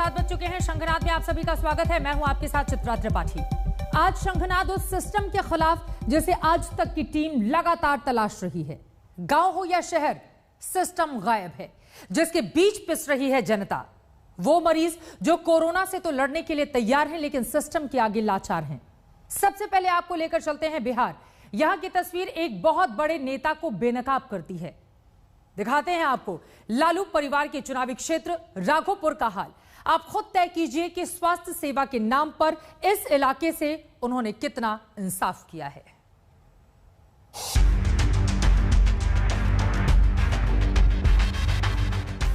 7 बज चुके हैं। शंखनाद में आप सभी का स्वागत है। मैं हूं आपके साथ चित्रा त्रिपाठी। आज शंखनाद उस सिस्टम के खिलाफ जिसे आज तक की टीम लगातार तलाश रही है। गांव हो या शहर, सिस्टम गायब है। जिसके बीच पिस रही है जनता, वो मरीज जो कोरोना से तो लड़ने के लिए तैयार हैं लेकिन सिस्टम के आगे लाचार हैं। सबसे पहले आपको लेकर चलते हैं बिहार। यहां की तस्वीर एक बहुत बड़े नेता को बेनकाब करती है। दिखाते हैं आपको लालू परिवार के चुनावी क्षेत्र राघोपुर का हाल। आप खुद तय कीजिए कि स्वास्थ्य सेवा के नाम पर इस इलाके से उन्होंने कितना इंसाफ किया है।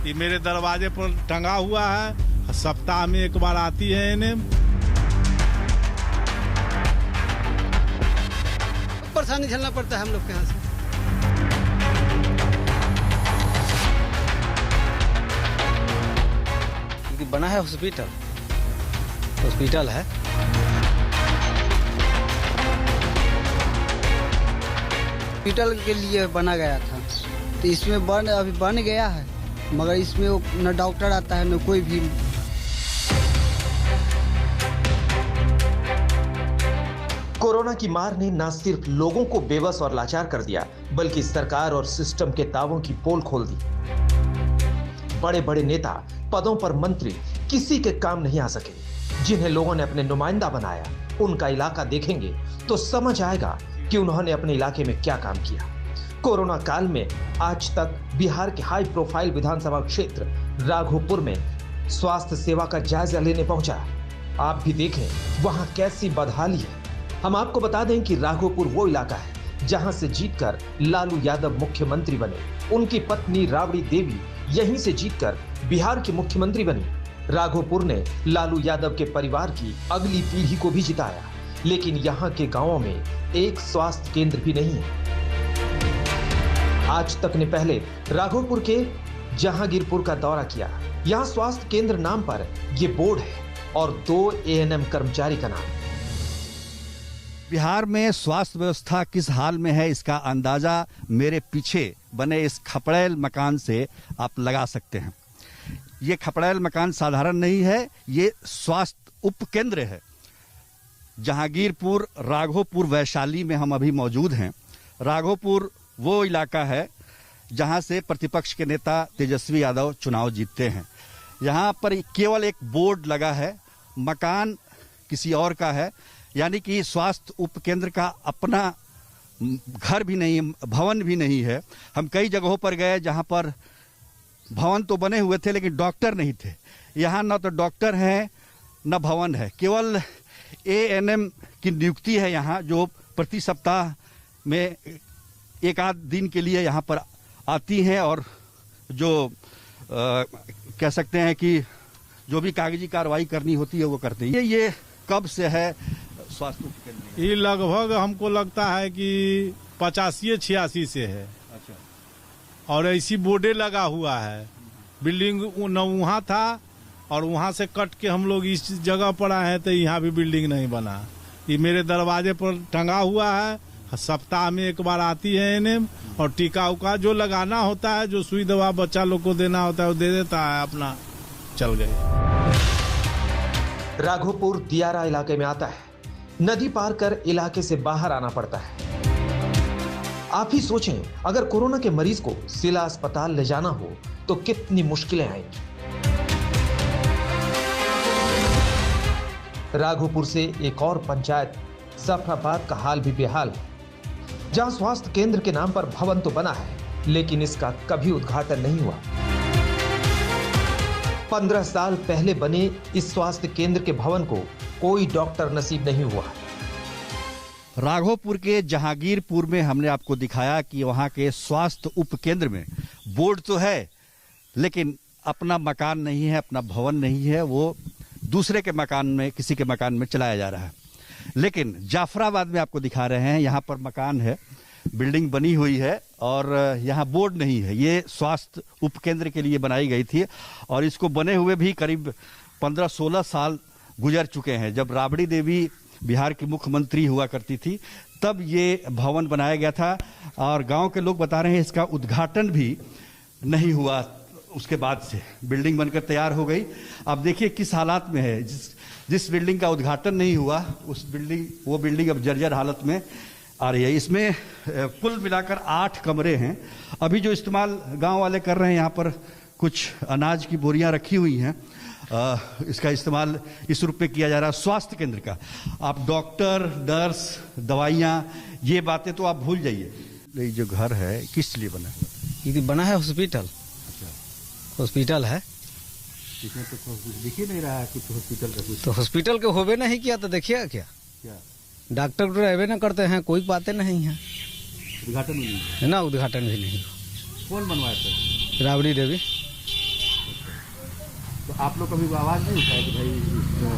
ये मेरे दरवाजे पर टंगा हुआ है, सप्ताह में एक बार आती है इन्हें। परेशानी झेलना पड़ता है हम लोग के यहाँ से। बना है हॉस्पिटल है। हॉस्पिटल के लिए बना गया था, तो इसमें अभी बन गया है, मगर इसमें न डॉक्टर आता है न कोई भी। कोरोना की मार ने न सिर्फ लोगों को बेबस और लाचार कर दिया, बल्कि सरकार और सिस्टम के दावों की पोल खोल दी। बड़े बड़े नेता, पदों पर मंत्री किसी के काम नहीं आ सके। जिन्हें लोगों ने अपने नुमाइंदा बनाया, उनका इलाका देखेंगे तो समझ आएगा कि उन्होंने अपने इलाके में क्या काम किया। कोरोना काल में आज तक बिहार के हाई प्रोफाइल विधानसभा क्षेत्र राघोपुर में स्वास्थ्य सेवा का जायजा लेने पहुंचा। आप भी देखें वहां कैसी बदहाली है। हम आपको बता दें कि राघोपुर वो इलाका है जहां से जीतकर लालू यादव मुख्यमंत्री बने। उनकी पत्नी राबड़ी देवी यहीं से जीतकर बिहार की मुख्यमंत्री बनी। राघोपुर ने लालू यादव के परिवार की अगली पीढ़ी को भी जिताया, लेकिन यहाँ के गांवों में एक स्वास्थ्य केंद्र भी नहीं है। आज तक ने पहले राघोपुर के जहांगीरपुर का दौरा किया। यहाँ स्वास्थ्य केंद्र नाम पर यह बोर्ड है और 2 ANM कर्मचारी का नाम। बिहार में स्वास्थ्य व्यवस्था किस हाल में है, इसका अंदाजा मेरे पीछे बने इस खपड़ैल मकान से आप लगा सकते हैं। ये खपड़ैल मकान साधारण नहीं है, ये स्वास्थ्य उपकेंद्र है। जहांगीरपुर, राघोपुर, वैशाली में हम अभी मौजूद हैं। राघोपुर वो इलाका है जहां से प्रतिपक्ष के नेता तेजस्वी यादव चुनाव जीतते हैं। यहाँ पर केवल एक बोर्ड लगा है, मकान किसी और का है, यानी कि स्वास्थ्य उपकेंद्र का अपना घर भी नहीं, भवन भी नहीं है। हम कई जगहों पर गए जहां पर भवन तो बने हुए थे लेकिन डॉक्टर नहीं थे। यहाँ न तो डॉक्टर हैं न भवन है, केवल ANM की नियुक्ति है यहाँ, जो प्रति सप्ताह में एक आध दिन के लिए यहाँ पर आती हैं और जो कह सकते हैं कि जो भी कागजी कार्रवाई करनी होती है वो करती है। ये कब से है स्वास्थ्य उपकेंद्र? ये लगभग हमको लगता है कि 85-86 से है। अच्छा। और ऐसी बोर्डे लगा हुआ है। बिल्डिंग न वहाँ था और वहाँ से कट के हम लोग इस जगह पर आए हैं, तो यहाँ भी बिल्डिंग नहीं बना। ये मेरे दरवाजे पर टंगा हुआ है, सप्ताह में एक बार आती है इन्हें, और टीका उका जो लगाना होता है, जो सुई दवा बच्चा लोग को देना होता है वो दे देता है, अपना चल गए। राघोपुर दियारा इलाके में आता है। नदी पार कर इलाके से बाहर आना पड़ता है। आप ही सोचें, अगर कोरोना के मरीज को जिला अस्पताल ले जाना हो तो कितनी मुश्किलें आएंगी। राघोपुर से एक और पंचायत सफराबाद का हाल भी बेहाल है, जहां स्वास्थ्य केंद्र के नाम पर भवन तो बना है लेकिन इसका कभी उद्घाटन नहीं हुआ। 15 साल पहले बने इस स्वास्थ्य केंद्र के भवन को कोई डॉक्टर नसीब नहीं हुआ। राघोपुर के जहांगीरपुर में हमने आपको दिखाया कि वहां के स्वास्थ्य उपकेंद्र में बोर्ड तो है लेकिन अपना मकान नहीं है, अपना भवन नहीं है, वो दूसरे के मकान में, किसी के मकान में चलाया जा रहा है। लेकिन जाफराबाद में आपको दिखा रहे हैं, यहाँ पर मकान है, बिल्डिंग बनी हुई है और यहाँ बोर्ड नहीं है। ये स्वास्थ्य उपकेंद्र के लिए बनाई गई थी और इसको बने हुए भी करीब 15-16 साल गुजर चुके हैं। जब राबड़ी देवी बिहार की मुख्यमंत्री हुआ करती थी तब ये भवन बनाया गया था और गांव के लोग बता रहे हैं इसका उद्घाटन भी नहीं हुआ उसके बाद से बिल्डिंग बनकर तैयार हो गई। अब देखिए किस हालात में है। जिस बिल्डिंग का उद्घाटन नहीं हुआ वो बिल्डिंग अब जर्जर हालत में आ रही है। इसमें कुल मिलाकर 8 कमरे हैं। अभी जो इस्तेमाल गांव वाले कर रहे हैं, यहाँ पर कुछ अनाज की बोरियां रखी हुई हैं। इसका इस्तेमाल इस रूप में किया जा रहा है स्वास्थ्य केंद्र का। आप डॉक्टर, नर्स, दवाइयाँ, ये बातें तो आप भूल जाइए। ये जो घर है किस लिए बना है? ये बना है हॉस्पिटल। हॉस्पिटल है, इसमें तो कुछ दिख ही नहीं रहा है कि हॉस्पिटल का कुछ। तो हॉस्पिटल के होबे नहीं किया तो देखिए क्या डॉक्टर तो रहबे ना करते हैं, कोई बातें नहीं है। उद्घाटन भी नहीं है ना, उद्घाटन भी नहीं। कौन बनवाया था? राबड़ी देवी। तो आप लोग कभी आवाज नहीं उठाया कि भाई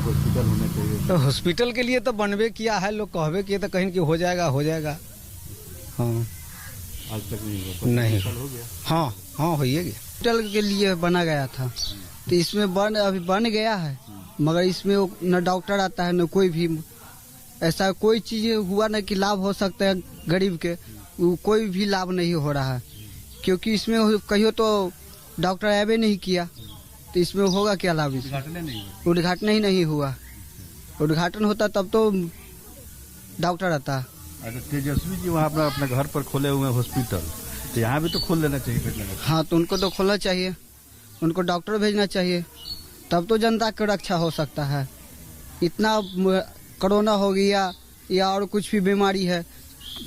हॉस्पिटल होना चाहिए? तो हॉस्पिटल के लिए तो बनवे किया है, लोग कहवे किए तो कहीं कि हो जाएगा हो जाएगा। हाँ, आज तक नहीं हुआ। नहीं हो गया। हाँ हाँ, हो गया। हॉस्पिटल के लिए बना गया था, तो इसमें अभी बन गया है, मगर इसमें न डॉक्टर आता है न कोई भी ऐसा कोई चीज हुआ न कि लाभ हो सकता है गरीब के, कोई भी लाभ नहीं हो रहा है। क्योंकि इसमें कहियो तो डॉक्टर आवे नहीं किया, तो इसमें होगा क्या लाभ? उद्घाटन ही नहीं हुआ। उद्घाटन होता तब तो डॉक्टर आता। अगर तेजस्वी जी वहाँ अपना घर पर खोले हुए हॉस्पिटल, तो यहाँ भी तो खोल लेना चाहिए। हाँ, तो उनको तो खोलना चाहिए, उनको डॉक्टर भेजना चाहिए, तब तो जनता की रक्षा हो सकता है। इतना कोरोना हो गया या और कुछ भी बीमारी है,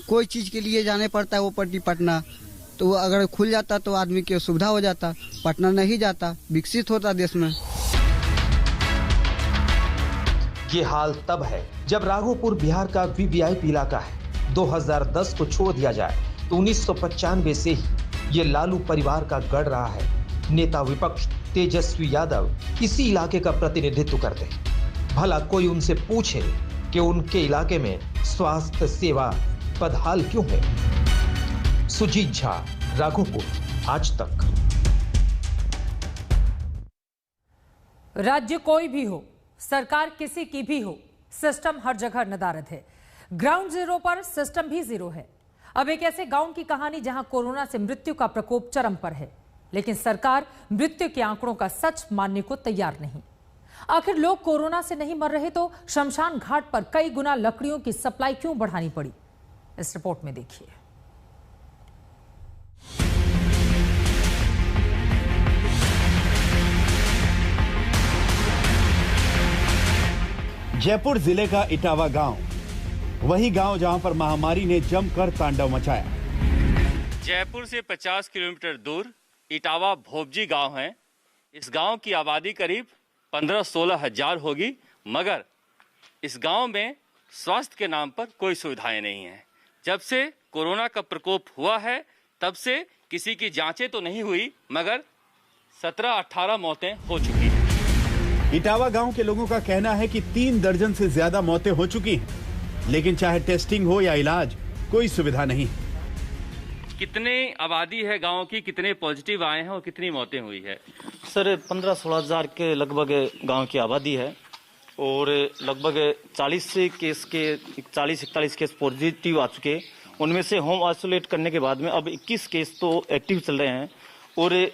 कोई चीज के लिए जाने पड़ता है वो पटना, तो अगर खुल जाता तो आदमी की सुविधा हो जाता। पटना नहीं जाता, विकसित होता देश में। ये हाल तब है जब राघोपुर बिहार का वीवीआईपी इलाका है। 2010 को छोड़ दिया जाए तो 1995 से ही ये लालू परिवार का गढ़ रहा है। नेता विपक्ष तेजस्वी यादव इसी इलाके का प्रतिनिधित्व करते हैं। भला कोई उनसे पूछे कि उनके इलाके में स्वास्थ्य सेवा बदहाल क्यों है? सुजीत झा, राघोपुर, आज तक। राज्य कोई भी हो, सरकार किसी की भी हो, सिस्टम हर जगह नदारद है। ग्राउंड जीरो पर सिस्टम भी जीरो है। अब एक ऐसे गांव की कहानी जहां कोरोना से मृत्यु का प्रकोप चरम पर है, लेकिन सरकार मृत्यु के आंकड़ों का सच मानने को तैयार नहीं। आखिर लोग कोरोना से नहीं मर रहे तो शमशान घाट पर कई गुना लकड़ियों की सप्लाई क्यों बढ़ानी पड़ी? इस रिपोर्ट में देखिए। जयपुर जिले का इटावा गांव, वही गांव जहां पर महामारी ने जमकर तांडव मचाया। जयपुर से 50 किलोमीटर दूर इटावा भोपजी गांव है। इस गांव की आबादी करीब 15-16 हजार होगी, मगर इस गांव में स्वास्थ्य के नाम पर कोई सुविधाएं नहीं है। जब से कोरोना का प्रकोप हुआ है तब से किसी की जांचें तो नहीं हुई, मगर 17-18 मौतें हो चुकी हैं। इटावा गांव के लोगों का कहना है कि 3 दर्जन से ज्यादा मौतें हो चुकी हैं, लेकिन चाहे टेस्टिंग हो या इलाज, कोई सुविधा नहीं। कितने आबादी है गांव की, कितने पॉजिटिव आए हैं और कितनी मौतें हुई है? सर 15-16 हजार के लगभग गांव की आबादी है और लगभग 40-41 केस पॉजिटिव आ चुके। उनमें से होम आइसोलेट करने के बाद में अब 21 केस तो एक्टिव चल रहे हैं। और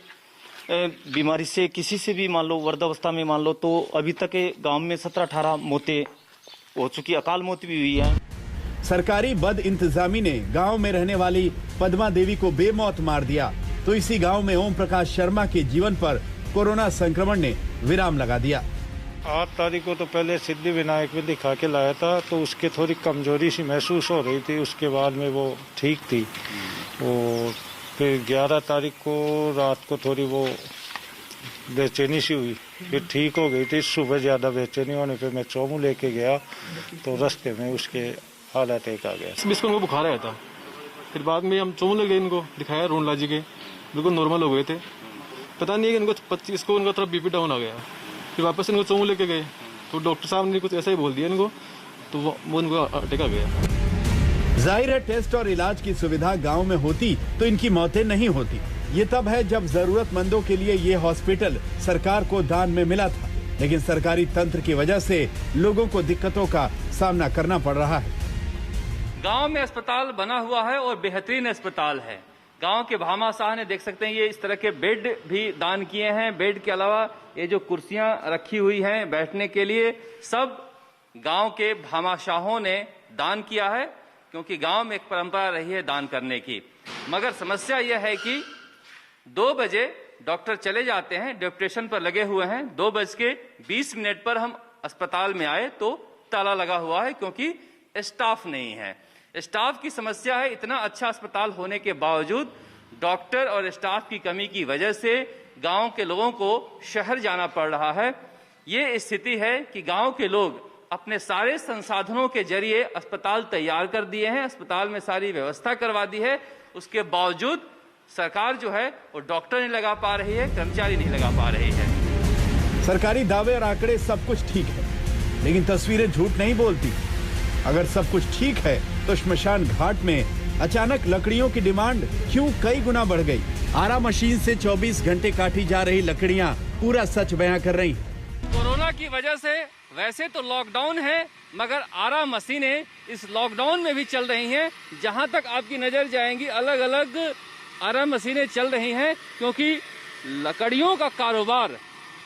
बीमारी से किसी से भी मान लो वृद्धावस्था में मान लो तो अभी तक गांव में 17-18 मौतें हो चुकी, अकाल मौत भी हुई है। सरकारी बद इंतजामी ने गांव में रहने वाली पद्मा देवी को बेमौत मार दिया, तो इसी गांव में ओम प्रकाश शर्मा के जीवन पर कोरोना संक्रमण ने विराम लगा दिया। 8 तारीख को तो पहले सिद्धि विनायक में दिखा के लाया था, तो उसके थोड़ी कमजोरी सी महसूस हो रही थी। उसके बाद में वो ठीक थी। और फिर 11 तारीख को रात को थोड़ी वो बेचैनी सी हुई, फिर ठीक हो गई थी। सुबह ज्यादा बेचैनी होने पे मैं चौमू लेके गया तो रास्ते में उसके हार्ट अटैक आ गया। इसको उनको बुखार आया था, फिर बाद में हम चौमू ले गए, इनको दिखाया रोनला जी के, बिल्कुल नॉर्मल हो गए थे। पता नहीं है इनको 25 को उनका थोड़ा बीपी डाउन आ गया। फिर वापस इनको चौमू लेके गए तो डॉक्टर साहब ने कुछ ऐसा ही बोल दिया इनको, तो वो उनको अटैक आ गया। जाहिर है टेस्ट और इलाज की सुविधा गांव में होती तो इनकी मौतें नहीं होती। ये तब है जब जरूरतमंदों के लिए ये हॉस्पिटल सरकार को दान में मिला था, लेकिन सरकारी तंत्र की वजह से लोगों को दिक्कतों का सामना करना पड़ रहा है। गांव में अस्पताल बना हुआ है और बेहतरीन अस्पताल है, गांव के भामाशाह ने देख सकते हैं ये इस तरह के बेड भी दान किए हैं। बेड के अलावा ये जो कुर्सियां रखी हुई हैं बैठने के लिए, सब गांव के भामाशाहों ने दान किया है, क्योंकि गांव में एक परंपरा रही है दान करने की। मगर समस्या यह है कि 2 बजे डॉक्टर चले जाते हैं, डेप्यूटेशन पर लगे हुए हैं। 2:20 पर हम अस्पताल में आए तो ताला लगा हुआ है, क्योंकि स्टाफ नहीं है। स्टाफ की समस्या है। इतना अच्छा अस्पताल होने के बावजूद डॉक्टर और स्टाफ की कमी की वजह से गांव के लोगों को शहर जाना पड़ रहा है। ये स्थिति है कि गांव के लोग अपने सारे संसाधनों के जरिए अस्पताल तैयार कर दिए हैं, अस्पताल में सारी व्यवस्था करवा दी है, उसके बावजूद सरकार जो है वो डॉक्टर नहीं लगा पा रही है, कर्मचारी नहीं लगा पा रही है। सरकारी दावे और आंकड़े सब कुछ ठीक है, लेकिन तस्वीरें झूठ नहीं बोलती। अगर सब कुछ ठीक है तो श्मशान घाट में अचानक लकड़ियों की डिमांड क्यों कई गुना बढ़ गई? आरा मशीन से 24 घंटे काटी जा रही लकड़ियां पूरा सच बयां कर रही हैं। कोरोना की वजह से वैसे तो लॉकडाउन है, मगर आरा मशीनें इस लॉकडाउन में भी चल रही हैं। जहां तक आपकी नजर जाएंगी अलग अलग आरा मशीनें चल रही हैं, क्योंकि लकड़ियों का कारोबार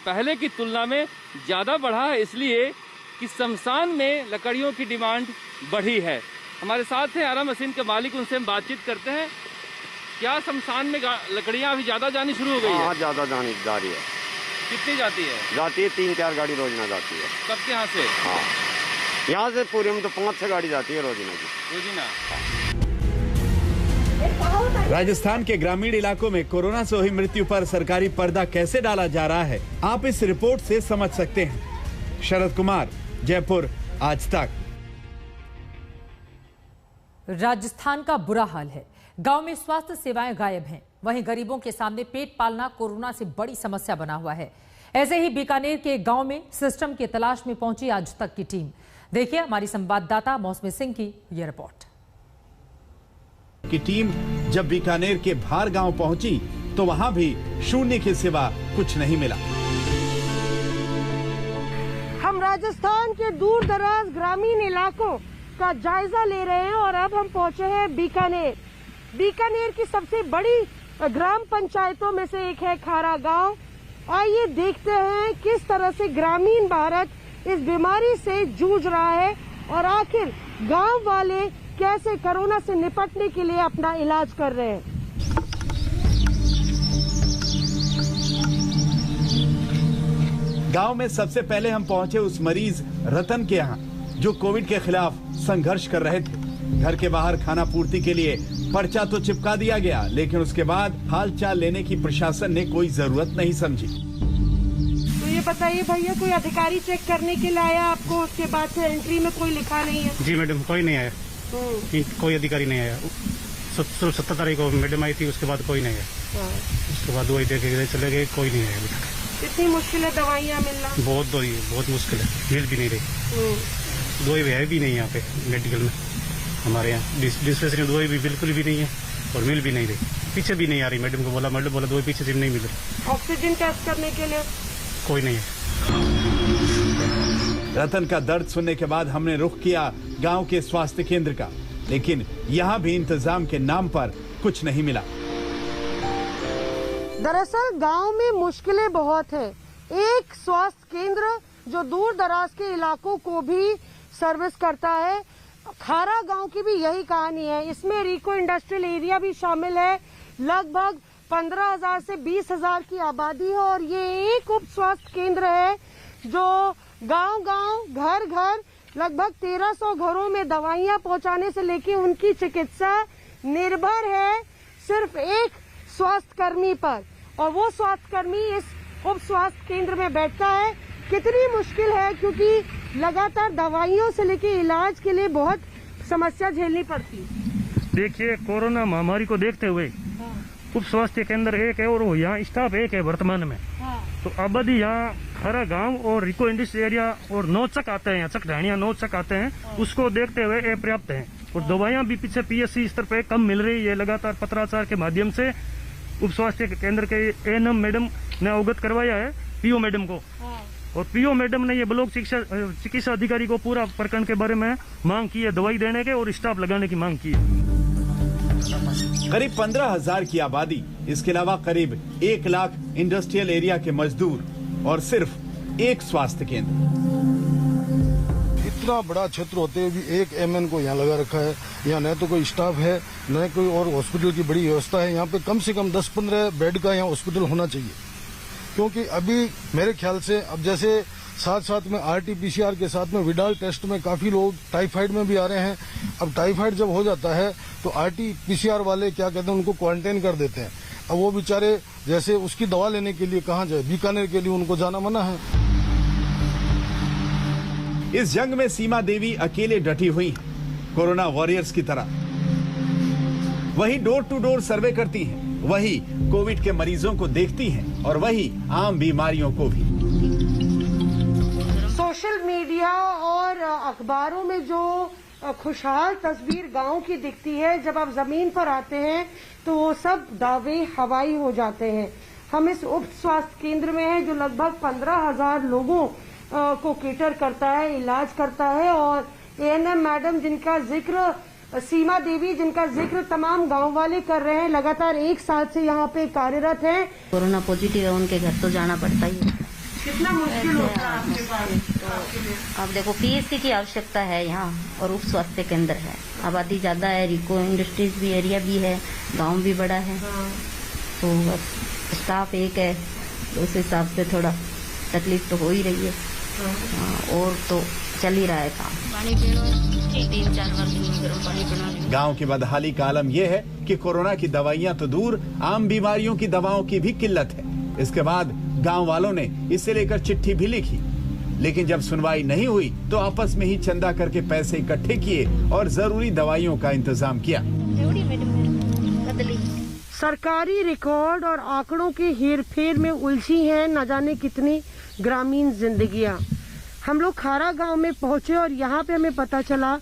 पहले की तुलना में ज्यादा बढ़ा है, इसलिए कि शमशान में लकड़ियों की डिमांड बढ़ी है। हमारे साथ है आरा मशीन के मालिक, उनसे हम बातचीत करते हैं। क्या शमशान में लकड़ियां अभी ज्यादा जानी शुरू हो गई है? हाँ, ज्यादा जानी जा रही है। कितनी जाती है? जाती है 3-4 गाड़ी रोजाना जाती है। कब के यहाँ से? हाँ, यहाँ से पूरे में तो 5-6 गाड़ी जाती है रोजाना की। रोजाना। राजस्थान के ग्रामीण इलाकों में कोरोना से हुई मृत्यु पर सरकारी पर्दा कैसे डाला जा रहा है, आप इस रिपोर्ट से समझ सकते हैं। शरद कुमार, जयपुर, आज तक। राजस्थान का बुरा हाल है। गांव में स्वास्थ्य सेवाएं गायब हैं, वहीं गरीबों के सामने पेट पालना कोरोना से बड़ी समस्या बना हुआ है। ऐसे ही बीकानेर के गांव में सिस्टम की तलाश में पहुंची आज तक की टीम। देखिए हमारी संवाददाता मौसमी सिंह की यह रिपोर्ट। की टीम जब बीकानेर के भार गांव पहुंची तो वहां भी शून्य के सिवा कुछ नहीं मिला। हम राजस्थान के दूर दराज ग्रामीण इलाकों का जायजा ले रहे हैं और अब हम पहुंचे हैं बीकानेर। बीकानेर की सबसे बड़ी ग्राम पंचायतों में से एक है खारा गांव। आइए देखते हैं किस तरह से ग्रामीण भारत इस बीमारी से जूझ रहा है और आखिर गांव वाले कैसे कोरोना से निपटने के लिए अपना इलाज कर रहे हैं। गांव में सबसे पहले हम पहुंचे उस मरीज रतन के यहाँ जो कोविड के खिलाफ संघर्ष कर रहे थे। घर के बाहर खाना पूर्ति के लिए पर्चा तो चिपका दिया गया, लेकिन उसके बाद हालचाल लेने की प्रशासन ने कोई जरूरत नहीं समझी। तो ये बताइए भैया, कोई अधिकारी चेक करने के लिए आया आपको? उसके बाद से एंट्री में कोई लिखा नहीं है? जी मैडम, कोई नहीं आया। कोई अधिकारी नहीं आया। 17 तारीख को मैडम आई थी, उसके बाद कोई नहीं आया। उसके बाद दवाई दे के चले गए, कोई नहीं आया अभी तक। कितनी मुश्किल है दवाइयाँ मिलना? बहुत मुश्किल है, मिल भी नहीं रही। दवाई है भी नहीं यहाँ पे मेडिकल में, हमारे यहाँ डिस्पेंसरी दवाई भी बिल्कुल भी नहीं है और मिल भी नहीं रही। पीछे भी नहीं आ रही। मैडम को बोला, मैडम बोला दवाई पीछे से नहीं मिल रही। ऑक्सीजन टेस्ट करने के लिए कोई नहीं है। रतन का दर्द सुनने के बाद हमने रुख किया गांव के स्वास्थ्य केंद्र का, लेकिन यहाँ भी इंतजाम के नाम पर कुछ नहीं मिला। दरअसल गांव में मुश्किलें बहुत है। एक स्वास्थ्य केंद्र जो दूर दराज के इलाकों को भी सर्विस करता है। खारा गांव की भी यही कहानी है। इसमें रिको इंडस्ट्रियल एरिया भी शामिल है। लगभग 15,000 से 20,000 की आबादी है और ये एक उप स्वास्थ्य केंद्र है जो गांव-गांव, घर-घर लगभग 1300 घरों में दवाइयां पहुंचाने से लेके उनकी चिकित्सा निर्भर है सिर्फ एक स्वास्थ्य कर्मी पर, और वो स्वास्थ्य कर्मी इस उप स्वास्थ्य केंद्र में बैठता है। कितनी मुश्किल है, क्योंकि लगातार दवाइयों से लेके इलाज के लिए बहुत समस्या झेलनी पड़ती है। देखिए, कोरोना महामारी को देखते हुए उप स्वास्थ्य केंद्र एक है और वो यहाँ स्टाफ एक है वर्तमान में। तो आबादी यहाँ खारा गांव और रिको इंडस्ट्रियल एरिया और 9 चक आते हैं, चक ढाणिया 9 चक आते हैं, उसको देखते हुए ये पर्याप्त है। और दवाइयाँ भी पीछे पीएससी स्तर पे कम मिल रही है। लगातार पत्राचार के माध्यम से उप स्वास्थ्य केंद्र के एएनएम मैडम ने अवगत करवाया है पीओ मैडम को, और पीओ मैडम ने ये ब्लॉक चिकित्सा अधिकारी को पूरा प्रकरण के बारे में मांग की है, दवाई देने के और स्टाफ लगाने की मांग की है। करीब 15,000 की आबादी, इसके अलावा करीब 1 लाख इंडस्ट्रियल एरिया के मजदूर और सिर्फ एक स्वास्थ्य केंद्र। इतना बड़ा क्षेत्र होते हुए भी एक एमएन को यहाँ लगा रखा है। यहाँ न तो कोई स्टाफ है, न कोई और हॉस्पिटल की बड़ी व्यवस्था है। यहाँ पे कम से कम 10-15 बेड का यहाँ हॉस्पिटल होना चाहिए, क्योंकि अभी मेरे ख्याल से अब जैसे साथ साथ में RT-PCR के साथ में विडाल टेस्ट में काफी लोग टाइफाइड में भी आ रहे हैं। अब टाइफाइड जब हो जाता है तो RT-PCR वाले क्या कहते हैं, उनको क्वारंटाइन कर देते हैं। अब वो बेचारे जैसे उसकी दवा लेने के लिए कहाँ जाए, बीकानेर के लिए उनको जाना मना है। इस जंग में सीमा देवी अकेले डटी हुई हैं, कोरोना वॉरियर्स की तरह। वही डोर टू डोर सर्वे करती हैं, वही कोविड के मरीजों को देखती हैं और वही आम बीमारियों को भी। सोशल मीडिया और अखबारों में जो खुशहाल तस्वीर गांव की दिखती है, जब आप जमीन पर आते हैं तो वो सब दावे हवाई हो जाते हैं। हम इस उप स्वास्थ्य केंद्र में हैं जो लगभग 15,000 लोगों को केटर करता है, इलाज करता है। और ANM मैडम जिनका जिक्र, सीमा देवी जिनका जिक्र तमाम गांव वाले कर रहे हैं, लगातार 1 साल से यहाँ पे कार्यरत हैं। कोरोना पॉजिटिव है, उनके घर तो जाना पड़ता ही है। कितना मुश्किल होता है आपके पास? तो अब देखो PSC की आवश्यकता है यहाँ और उप स्वास्थ्य केंद्र है। आबादी ज्यादा है, रिको इंडस्ट्रीज भी एरिया भी है, गांव भी बड़ा है। तो बस स्टाफ एक है, तो उस हिसाब से थोड़ा तकलीफ तो हो ही रही है। और तो चल ही रहा है काम। पानी 3-4 बार पानी पीना। गांव की बदहाली का आलम यह है कि कोरोना की दवाइयां तो दूर, आम बीमारियों की दवाओं की भी किल्लत है। इसके बाद गांव वालों ने इसे लेकर चिट्ठी भी लिखी, लेकिन जब सुनवाई नहीं हुई तो आपस में ही चंदा करके पैसे इकट्ठे किए और जरूरी दवाइयों का इंतजाम किया। सरकारी रिकॉर्ड और आंकड़ों के हेरफेर में उलझी हैं न जाने कितनी ग्रामीण जिंदगियां। हम लोग खारा गांव में पहुंचे और यहाँ पे हमें पता चला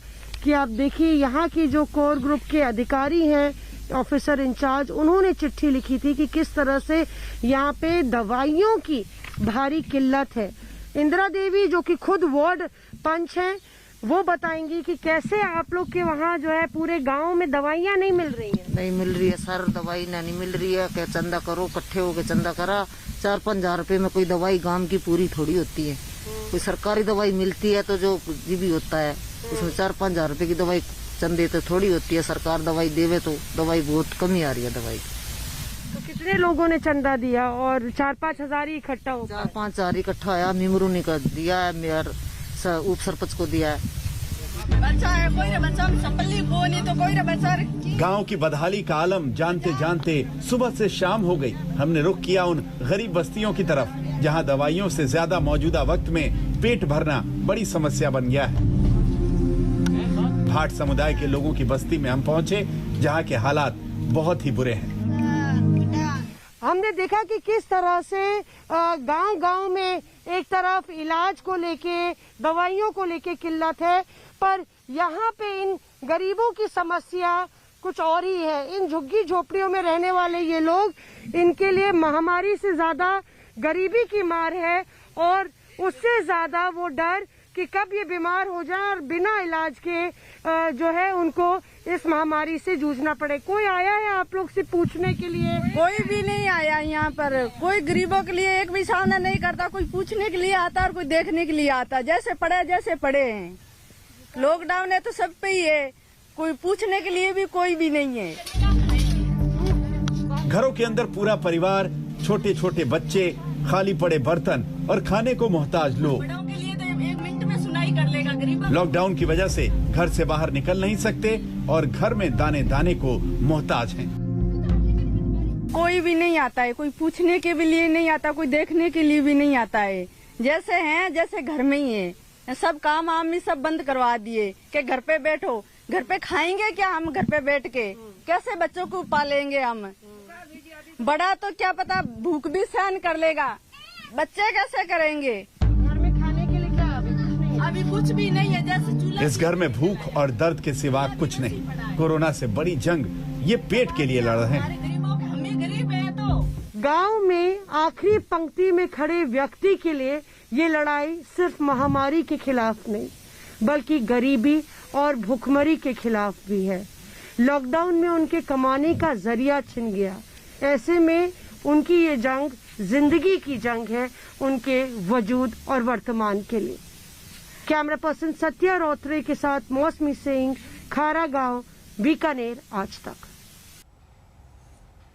कि आप देखिए यहाँ की जो कोर ग्रुप के अधिकारी हैं, ऑफिसर इंचार्ज, उन्होंने चिट्ठी लिखी थी कि किस तरह से यहाँ पे दवाइयों की भारी किल्लत है। इंदिरा देवी जो कि खुद वार्ड पंच हैं, वो बताएंगी कि कैसे आप लोग के वहाँ जो है पूरे गांव में दवाइयाँ नहीं मिल रही हैं। नहीं मिल रही है सर, दवाई नहीं मिल रही है। क्या चंदा करो, इकट्ठे होके चंदा करा, 4-5 हजार रुपए में कोई दवाई गांव की पूरी थोड़ी होती है। कोई सरकारी दवाई मिलती है तो जो जीबी होता है उसमें 4-5 हजार रुपए की दवाई चंदे तो थोड़ी होती है। सरकार दवाई देवे तो दवाई बहुत कम ही आ रही है दवाई। तो कितने लोगों ने चंदा दिया? और 4-5 हजार ही इकट्ठा हो? 4-5 हजार इकट्ठा आया। मिमरू ने का दिया है, मेयर उप सरपंच को दिया है। गांव की बदहाली का आलम जानते जानते सुबह से शाम हो गई। हमने रुख किया उन गरीब बस्तियों की तरफ जहां दवाइयों से ज्यादा मौजूदा वक्त में पेट भरना बड़ी समस्या बन गया है। भाट समुदाय के लोगों की बस्ती में हम पहुंचे, जहां के हालात बहुत ही बुरे हैं। हमने देखा कि किस तरह से गांव-गांव में एक तरफ इलाज को लेके, दवाइयों को लेके किल्लत है, पर यहाँ पे इन गरीबों की समस्या कुछ और ही है। इन झुग्गी झोपड़ियों में रहने वाले ये लोग, इनके लिए महामारी से ज्यादा गरीबी की मार है और उससे ज्यादा वो डर कि कब ये बीमार हो जाए और बिना इलाज के जो है उनको इस महामारी से जूझना पड़े। कोई आया है आप लोग से पूछने के लिए? कोई भी नहीं आया यहाँ पर। कोई गरीबों के लिए एक भी सामना नहीं करता। कोई पूछने के लिए आता और कोई देखने के लिए आता। जैसे पड़े हैं। लॉकडाउन है तो सब पे ही है, कोई पूछने के लिए भी कोई भी नहीं है। घरों के अंदर पूरा परिवार, छोटे छोटे बच्चे, खाली पड़े बर्तन और खाने को मोहताज लोग। लॉकडाउन की वजह से घर से बाहर निकल नहीं सकते और घर में दाने दाने को मोहताज हैं। कोई भी नहीं आता है, कोई पूछने के भी लिए नहीं आता, कोई देखने के लिए भी नहीं आता है। जैसे हैं जैसे घर में ही है। सब काम आम सब बंद करवा दिए कि घर पे बैठो। घर पे खाएंगे क्या हम? घर पे बैठ के कैसे बच्चों को पालेंगे हम? बड़ा तो क्या पता भूख भी सहन कर लेगा, बच्चे कैसे करेंगे? घर में खाने के लिए क्या अभी कुछ भी नहीं है। जैसे चूल्हा इस घर में भूख और दर्द के सिवा कुछ नहीं। कोरोना से बड़ी जंग ये पेट के लिए लड़ रहे हैं। गांव में आखिरी पंक्ति में खड़े व्यक्ति के लिए ये लड़ाई सिर्फ महामारी के खिलाफ नहीं, बल्कि गरीबी और भूखमरी के खिलाफ भी है। लॉकडाउन में उनके कमाने का जरिया छिन गया। ऐसे में उनकी ये जंग जिंदगी की जंग है, उनके वजूद और वर्तमान के लिए। कैमरा पर्सन सत्या रोत्रे के साथ मौसमी सिंह, खारा गांव, बीकानेर, आज तक।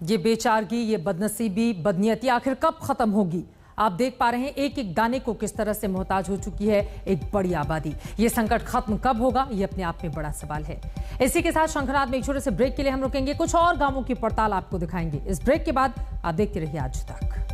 ये बेचारगी, ये बदनसीबी, बदनीयती आखिर कब खत्म होगी? आप देख पा रहे हैं एक एक दाने को किस तरह से मोहताज हो चुकी है एक बड़ी आबादी। ये संकट खत्म कब होगा, ये अपने आप में बड़ा सवाल है। इसी के साथ शंखनाद में एक छोटे से ब्रेक के लिए हम रुकेंगे, कुछ और गांवों की पड़ताल आपको दिखाएंगे। इस ब्रेक के बाद आप देखते रहिए आज तक।